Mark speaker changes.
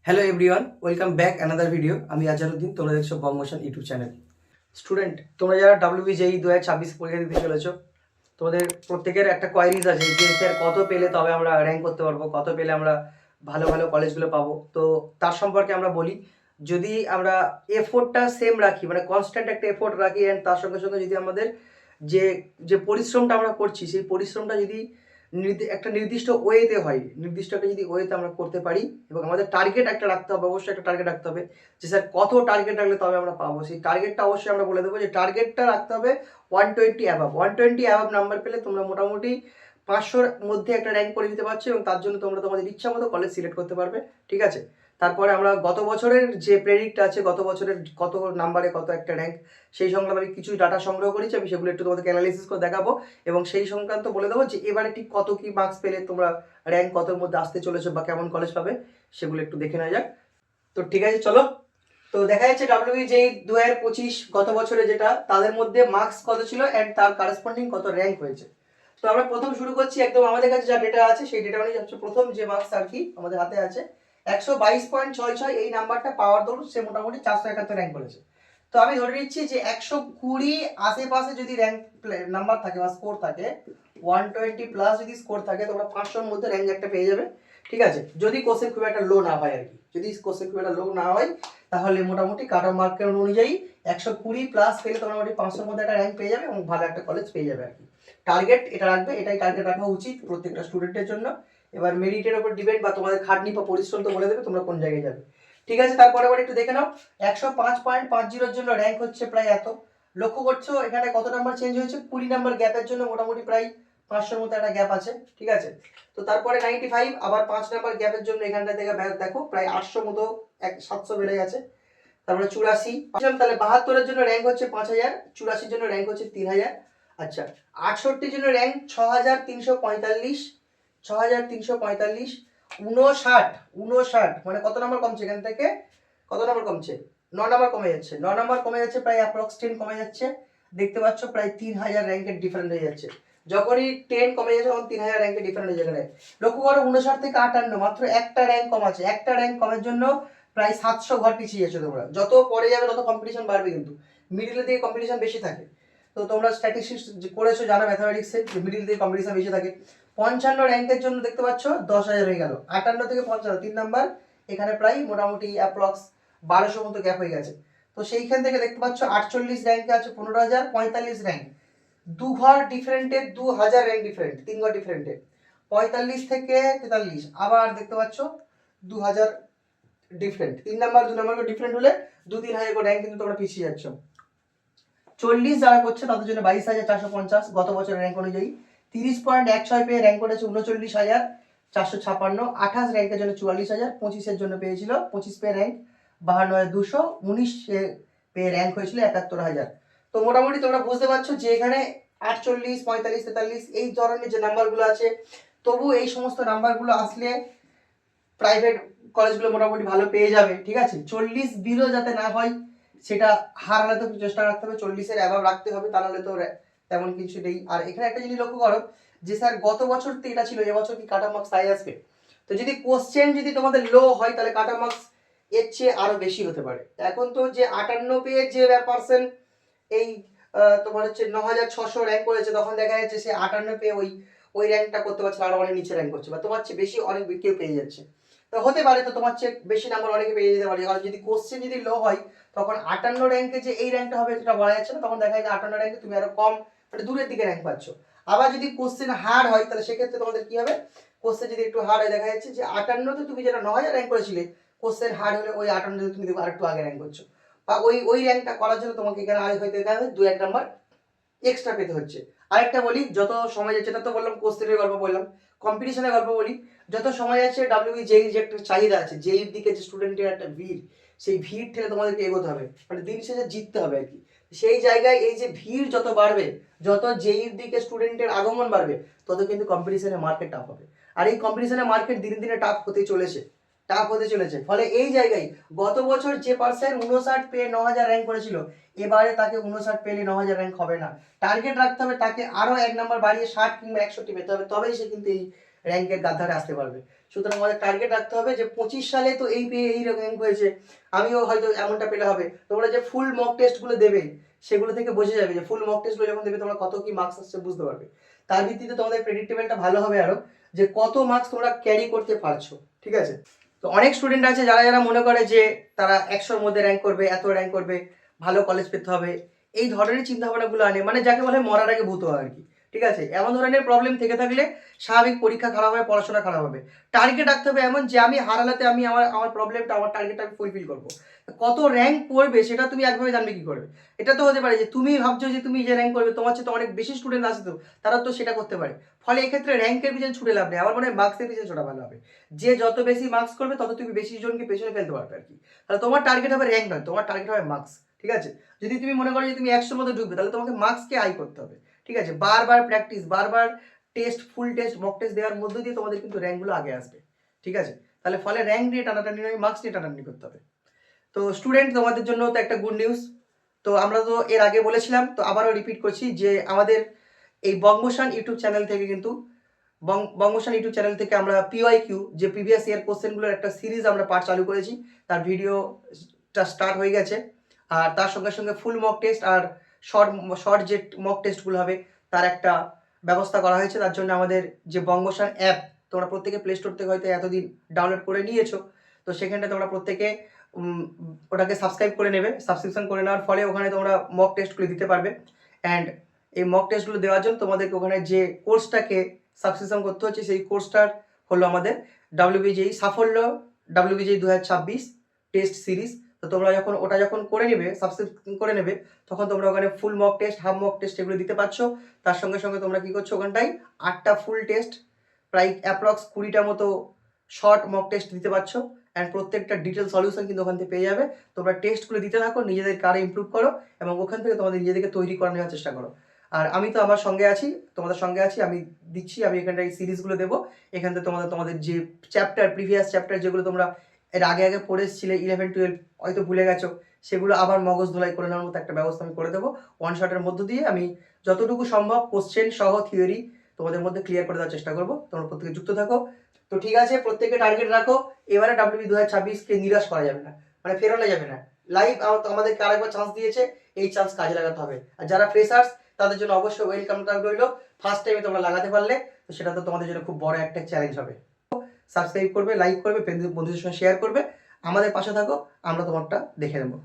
Speaker 1: Hello everyone, welcome back another video. আমি আজহারউদ্দিন, তোমরা দেখছো বং মোশন ইউটিউব চ্যানেল। স্টুডেন্ট, তোমরা যারা WBJEE 2026 পরীক্ষা দিতে চলেছো, তোমাদের প্রত্যেকের একটা কোয়ারিজ আছে যে স্যার কত পেলে তবে আমরা র্যাঙ্ক করতে পারবো, কত পেলে আমরা ভালো ভালো কলেজগুলো পাবো। তো তার সম্পর্কে আমরা বলি, যদি আমরা এফোর্টটা সেম রাখি, মানে কনস্ট্যান্ট একটা এফোর্ট রাখি, অ্যান্ড তার সঙ্গে সঙ্গে যদি আমাদের যে যে পরিশ্রমটা আমরা করছি সেই পরিশ্রমটা যদি একটা নির্দিষ্ট ওয়েতে হয়, নির্দিষ্ট একটা যদি ওয়েতে আমরা করতে পারি, এবং আমাদের টার্গেট একটা রাখতে হবে, অবশ্যই একটা টার্গেট রাখতে হবে যে স্যার কত টার্গেট রাখলে তবে আমরা পাবো। সেই টার্গেটটা অবশ্যই আমরা বলে দেবো যে টার্গেটটা রাখতে হবে 120 অ্যাবাভ। 120 অ্যাবাভ নাম্বার পেলে তোমরা মোটামুটি 500-র মধ্যে একটা র্যাঙ্ক করে দিতে পারছো, এবং তার জন্য তোমরা তোমাদের ইচ্ছা মতো কলেজ সিলেক্ট করতে পারবে। ঠিক আছে, তারপরে আমরা গত বছরের যে প্রেডিক্ট আছে, গত বছরের কত নাম্বারে কত একটা র্যাঙ্ক, সেই সংক্রান্ত আমি কিছু ডাটা সংগ্রহ করেছি, আমি সেগুলো একটু তোমাদেরকে অ্যানালাইসিস করে দেখাবো, এবং সেই সংক্রান্ত বলে দেবো যে এবারে ঠিক কত কি মার্কস পেলে তোমরা র্যাঙ্ক কতর মধ্যে আসতে চলেছো বা কেমন কলেজ পাবে, সেগুলো একটু দেখে নেওয়া যাক। তো ঠিক আছে, চলো। তো দেখা যাচ্ছে WBJEE 2025 গত বছরে যেটা, তাদের মধ্যে মার্কস কত ছিল অ্যান্ড তার কারেসপন্ডিং কত র্যাঙ্ক হয়েছে। তো আমরা প্রথম শুরু করছি, একদম আমাদের কাছে যা ডেটা আছে সেই ডেটা অনুযায়ী হচ্ছে প্রথম যে মার্কস আর কি আমাদের হাতে আছে 122.66। এই নাম্বারটা পাওয়ার দরুন সে মোটামুটি 471 র্যাঙ্ক করেছে। তো আমি ধরে নিচ্ছি যে 120 আশেপাশে যদি র্যাঙ্ক নাম্বার থাকে বা স্কোর থাকে, 120 প্লাস যদি স্কোর থাকে, তোমরা 500-র মধ্যে র্যাঙ্ক একটা পেয়ে যাবে। ঠিক আছে, যদি কোশ্চেন খুব একটা লো না হয় আর কি, যদি কোশ্চেন খুব একটা লো না হয়, তাহলে মোটামুটি কাট অফ মার্কের অনুযায়ী 120 প্লাস পেলে তোমরা মোটামুটি 500-র মধ্যে একটা র্যাঙ্ক পেয়ে যাবে এবং ভালো একটা কলেজ পেয়ে যাবে আর কি। টার্গেট এটা রাখবে, এটাই টার্গেট রাখা উচিত প্রত্যেকটা স্টুডেন্টের জন্য। এবার মেরিটের উপর ডিপেন্ড বা তোমাদের খাটনি বা পরিশ্রম তো বলে দেবে তোমরা কোন জায়গায় যাবে। ঠিক আছে, তারপরে আবার একটু দেখে নাও, 105.50-র জন্য র্যাঙ্ক হচ্ছে প্রায় এত। লক্ষ্য করছো এখানে কত নাম্বার চেঞ্জ হয়েছে? 20 নাম্বার গ্যাপের জন্য মোটামুটি প্রায় 500-র মতো একটা গ্যাপ আছে। ঠিক আছে, তো তারপরে 95 আবার 5 নাম্বার গ্যাপের জন্য এখানটা থেকে দেখো প্রায় 800 মতো 700 বেড়ে গেছে। তারপরে 84, তাহলে 72-এর জন্য র্যাঙ্ক হচ্ছে 5000, 84-র জন্য র্যাঙ্ক হচ্ছে 3000। আচ্ছা, 68-র জন্য র্যাঙ্ক 6345, 6345। 59 মানে কত নাম্বার কমছে এখান থেকে? কত নাম্বার কমছে? 9 নাম্বার কমে যাচ্ছে, 9 নাম্বার কমে যাচ্ছে, প্রায় অ্যাপ্রক্স 10 কমে যাচ্ছে। দেখতে পাচ্ছ প্রায় 3000 র্যাঙ্কের ডিফারেন্ট হয়ে যাচ্ছে। যখনই 10 কমে যাচ্ছে তখন 3000 র্যাঙ্কের ডিফারেন্ট হয়ে যাবে। লক্ষ্য করো 59 থেকে 58, মাত্র একটা র্যাঙ্ক কম আছে। একটা র্যাঙ্ক কমের জন্য প্রায় 700 ঘর পিছিয়ে যাচ্ছে তোমরা। যত পরে যাবে তত কম্পিটিশন বাড়বে, কিন্তু মিডিলের দিকে কম্পিটিশন বেশি থাকে। তো তোমরা স্ট্যাটিস্টিক্স করেছো, জানো ম্যাথামেটিক্সে মিডিল দিকে কম্পিটিশন বেশি থাকে। 55 র্যাঙ্কের জন্য দেখতে পাচ্ছ 10,000 হয়ে গেল। 58 থেকে 55 3 নাম্বার, এখানে প্রায় মোটামুটি অ্যাপ্রক্স 1200 মতো গ্যাপ হয়ে গেছে। তো সেইখান থেকে দেখতে পাচ্ছ 48 র্যাঙ্কে আছে 15,000। 45 র্যাঙ্ক, দু ঘর ডিফারেন্টে 2000 র্যাঙ্ক ডিফারেন্ট, 3 ঘর ডিফারেন্টে। 45 থেকে 43 আবার দেখতে পাচ্ছ 2000 ডিফারেন্ট, 3 নাম্বার 2 নাম্বার করে ডিফারেন্ট হলে 2-3 হাজার করে র্যাঙ্ক কিন্তু তোমরা পিছিয়ে যাচ্ছ। 40 যারা করছে তাদের জন্য 22,450 গত বছরের র্যাঙ্ক অনুযায়ী। 30.16 পেয়ে র্যাঙ্ক করেছে 39,456। 28 র্যাঙ্কের জন্য 44,000। 25-এর জন্য পেয়েছিল 25 পেয়ে র্যাঙ্ক 52,200। 19 পেয়ে র্যাঙ্ক হয়েছিল 71,000। তো মোটামুটি তোমরা বুঝতে পারছো যে এখানে 48, 45, 43 এই ধরনের যে নাম্বারগুলো আছে, তবু এই সমস্ত নাম্বারগুলো আসলে প্রাইভেট কলেজগুলো মোটামুটি ভালো পেয়ে যাবে। ঠিক আছে, 40 বিলো যাতে না হয় সেটা হার হলে তো চেষ্টা রাখতে হবে, 40-এর অ্যাভাব রাখতে হবে, তা নাহলে তো তেমন কিছু নেই। আর এখানে একটা জিনিস লক্ষ্য করো যে স্যার গত বছর তো এটা ছিল, এবছর কি কাটা মার্কস তাই আসবে? তো যদি কোশ্চেন যদি তোমাদের লো হয় তাহলে কাটা মার্কস এর চেয়ে আরো বেশি হতে পারে। এখন তো যে 58 পেয়ে যে পার্সেন্ট এই তোমার হচ্ছে 9,600 র্যাঙ্ক করেছে, তখন দেখা যাচ্ছে সে 58 পেয়ে ওই র্যাঙ্কটা করতে পারছে, আরো অনেক নিচে র্যাঙ্ক করছে, বা তোমার চেয়ে বেশি অনেক কেউ পেয়ে যাচ্ছে। তো হতে পারে, তো তোমার চেয়ে বেশি নাম্বার অনেকে পেয়ে যেতে পারে। কারণ যদি কোশ্চেন যদি লো হয়, তখন 58 র্যাঙ্কে যে এই র্যাঙ্কটা হবে সেটা বলা যাচ্ছে না, তখন দেখা যায় 58 র্যাঙ্কে তুমি আরো কম, মানে দূরের দিকে র্যাঙ্ক পাচ্ছ। আবার যদি কোশ্চেন হার্ড হয় তাহলে সেক্ষেত্রে তোমাদের কি হবে? কোশ্চেন যদি একটু হার্ড হয়, দেখা যাচ্ছে যে 58-তে তুমি যেটা 9,000 র্যাঙ্ক করেছিলে, কোশ্চেন হার্ড হলে ওই 58-তে তুমি দেখো আরেকটু আগে র্যাঙ্ক করছো, বা ওই র্যাঙ্কটা করার জন্য তোমাকে এখানে আগে হয়তো এখানে 2-1 নাম্বার এক্সট্রা পেতে হচ্ছে। আরেকটা বলি, যত সময় যাচ্ছে, এটা তো বললাম কোশ্চেনের গল্প বললাম, কম্পিটিশনের গল্প বলি। যত সময় যাচ্ছে WBJEE যে একটা চাহিদা আছে, জেইর দিকে যে স্টুডেন্টের একটা ভিড়, সেই ভিড় ঠেলে তোমাদেরকে এগোতে হবে, মানে দিন শেষে জিততে হবে আর কি। সেই জায়গায় এই যে ভিড় যত বাড়বে, যত জেইর দিকে স্টুডেন্টের আগমন বাড়বে, তত কিন্তু কম্পিটিশনের মার্কেট টাফ হবে। আর এই কম্পিটিশনের মার্কেট দিনে দিনে টাফ হতে চলেছে, টাফ হতে চলেছে। ফলে এই জায়গায় গত বছর যে পার্সেন্ট 59 পেয়ে 9,000 র্যাঙ্ক করেছিল, এবারে তাকে 59 পেলে 9,000 র্যাঙ্ক হবে না। টার্গেট রাখতে হবে তাকে আরো 1 নাম্বার বাড়িয়ে 60 কিংবা 61 পেতে হবে, তবেই সে কিন্তু এই র্যাঙ্কের গাধারে আসতে পারবে। সুতরাং আমাদের টার্গেট রাখতে হবে যে 25 সালে তো এই পেয়ে এই র্যাঙ্ক হয়েছে, আমিও হয়তো এমনটা পেলে হবে। তোমরা যে ফুল মক টেস্টগুলো দেবে সেগুলো থেকে বোঝা যাবে, যে ফুল মক টেস্টগুলো যখন দেবে তোমরা কত কি মার্কস আসছে বুঝতে পারবে। তার ভিত্তিতে তোমাদের প্রেডিক্টেবলটা ভালো হবে আরো, যে কত মার্কস তোমরা ক্যারি করতে পারছো। ঠিক আছে, তো অনেক স্টুডেন্ট আছে যারা যারা মনে করে যে তারা 100-র মধ্যে র্যাঙ্ক করবে, এত র্যাঙ্ক করবে, ভালো কলেজ পেতে হবে, এই ধরনের চিন্তা ভাবনাগুলো আনে, মানে যাকে বলে মরার আগে ভূত হওয়া আর কি। ঠিক আছে, এমন ধরনের প্রবলেম থেকে থাকলে স্বাভাবিক পরীক্ষা খারাপ হবে, পড়াশোনা খারাপ হবে। টার্গেট রাখতে হবে এমন যে আমি হারালাতে আমি আমার আমার প্রবলেমটা, আমার টার্গেটটা আমি ফুলফিল করবো। কত র্যাঙ্ক করবে সেটা তুমি একভাবে জানবে কি করবে? এটা তো হতে পারে যে তুমি ভাবছো যে তুমি যে র্যাঙ্ক করবে, তোমার চেয়ে তো অনেক বেশি স্টুডেন্ট আছে, তো তারা তো সেটা করতে পারে। ফলে এক্ষেত্রে র্যাঙ্কের পিছনে ছুটে লাভ নেই, আমার মনে হয় মার্কসের পিছনে ছোটা ভালো হবে। যে যত বেশি মার্কস করবে তত তুমি বেশি জনকে পেছনে ফেলতে পারবে আর কি। তাহলে তোমার টার্গেট হবে র্যাঙ্ক নয়, তোমার টার্গেট হবে মার্কস। ঠিক আছে, যদি তুমি মনে করো যে তুমি 100-র মধ্যে ঢুকবে, তাহলে তোমাকে মার্কসকে আই করতে হবে। ঠিক আছে, বারবার প্র্যাকটিস, বারবার টেস্ট, ফুল টেস্ট, মক টেস্ট দেওয়ার মধ্য দিয়ে তোমাদের কিন্তু র্যাঙ্কগুলো আগে আসবে। ঠিক আছে, তাহলে ফলে র্যাঙ্ক নিয়ে টানাটানি নয়, মার্কস নিয়ে টানাটানি করতে হবে। তো স্টুডেন্ট, তোমাদের জন্য তো একটা গুড নিউজ। তো আমরা তো এর আগে বলেছিলাম, তো আবারও রিপিট করছি যে আমাদের এই বঙ্গমোশন ইউটিউব চ্যানেল থেকে কিন্তু বঙ্গমোশন ইউটিউব চ্যানেল থেকে আমরা পিওয়াইকিউ, যে প্রিভিয়াস ইয়ার কোশ্চেনগুলোর একটা সিরিজ আমরা পার্ট চালু করেছি, তার ভিডিওটা স্টার্ট হয়ে গেছে। আর তার সঙ্গে সঙ্গে ফুল মক টেস্ট আর শর্ট শর্ট যে মক টেস্টগুলো হবে তার একটা ব্যবস্থা করা হয়েছে। তার জন্য আমাদের যে বঙ্গমোশন অ্যাপ, তোমরা প্রত্যেকে প্লে স্টোর থেকে হয়তো এতদিন ডাউনলোড করে নিয়েছো, তো সেখানটা তোমরা প্রত্যেকে ওটাকে সাবস্ক্রাইব করে নেবে। সাবস্ক্রিপশন করে নেওয়ার ফলে ওখানে তোমরা মক টেস্টগুলো দিতে পারবে। অ্যান্ড এই মক টেস্টগুলো দেওয়ার জন্য তোমাদেরকে ওখানে যে কোর্সটাকে সাবস্ক্রিপশন করতে হচ্ছে, সেই কোর্সটার হলো আমাদের ডাব্লিউবিজেই সাফল্য ডাব্লিউবিজেই 2026 টেস্ট সিরিজ। তো তোমরা যখন ওটা করে নেবে, সাবস্ক্রিপশন করে নেবে, তখন তোমরা ওখানে full mock test, half mock test এগুলো দিতে পারছো। তার সঙ্গে সঙ্গে তোমরা কি করছো, ওখানটায় 8টা ফুল টেস্ট, প্রায় অ্যাপ্রক্স 20টা মতো শর্ট মক টেস্ট দিতে পারছো। অ্যান্ড প্রত্যেকটা ডিটেল সলিউশন কিন্তু ওখান থেকে পেয়ে যাবে। তোমরা টেস্টগুলো দিতে থাকো, নিজেদেরকে আরও ইমপ্রুভ করো এবং ওখান থেকে তোমাদের নিজেদেরকে তৈরি করে নেওয়ার চেষ্টা করো। আর আমি তো আমার সঙ্গে আছি, তোমাদের সঙ্গে আছি, আমি দিচ্ছি, আমি এখানটায় এই সিরিজগুলো দেবো। এখান থেকে তোমাদের যে চ্যাপ্টার, প্রিভিয়াস চ্যাপ্টার যেগুলো তোমরা এর আগে আগে পড়ে এসেছিলে 11-12, হয়তো ভুলে গেছো, সেগুলো আবার মগজ ধোলাই করে নেওয়ার মতো একটা ব্যবস্থা আমি করে দেবো। ওয়ান শটের মধ্য দিয়ে আমি যতটুকু সম্ভব কোশ্চেন সহ থিওরি তোমাদের মধ্যে ক্লিয়ার করে দেওয়ার চেষ্টা করবো। তোমরা প্রত্যেকে যুক্ত থাকো। তো ঠিক আছে, প্রত্যেকে টার্গেট রাখো। এবারে ডাব্লিউবি 2026কে নিরাশ করা যাবে না, মানে ফেরানো যাবে না। লাইভ আমাদেরকে আরেকবার চান্স দিয়েছে, এই চান্স কাজে লাগাতে হবে। আর যারা ফ্রেশার্স তাদের জন্য অবশ্যই ওয়েলকামটা রইলো। ফার্স্ট টাইমে তোমরা লাগাতে পারলে তো সেটা তো তোমাদের জন্য খুব বড় একটা চ্যালেঞ্জ হবে। সাবস্ক্রাইব করবে, লাইক করবে, বন্ধুদের সঙ্গে শেয়ার করবে, আমাদের পাশে থাকো, আমরা তোমারটা দেখে নেবো।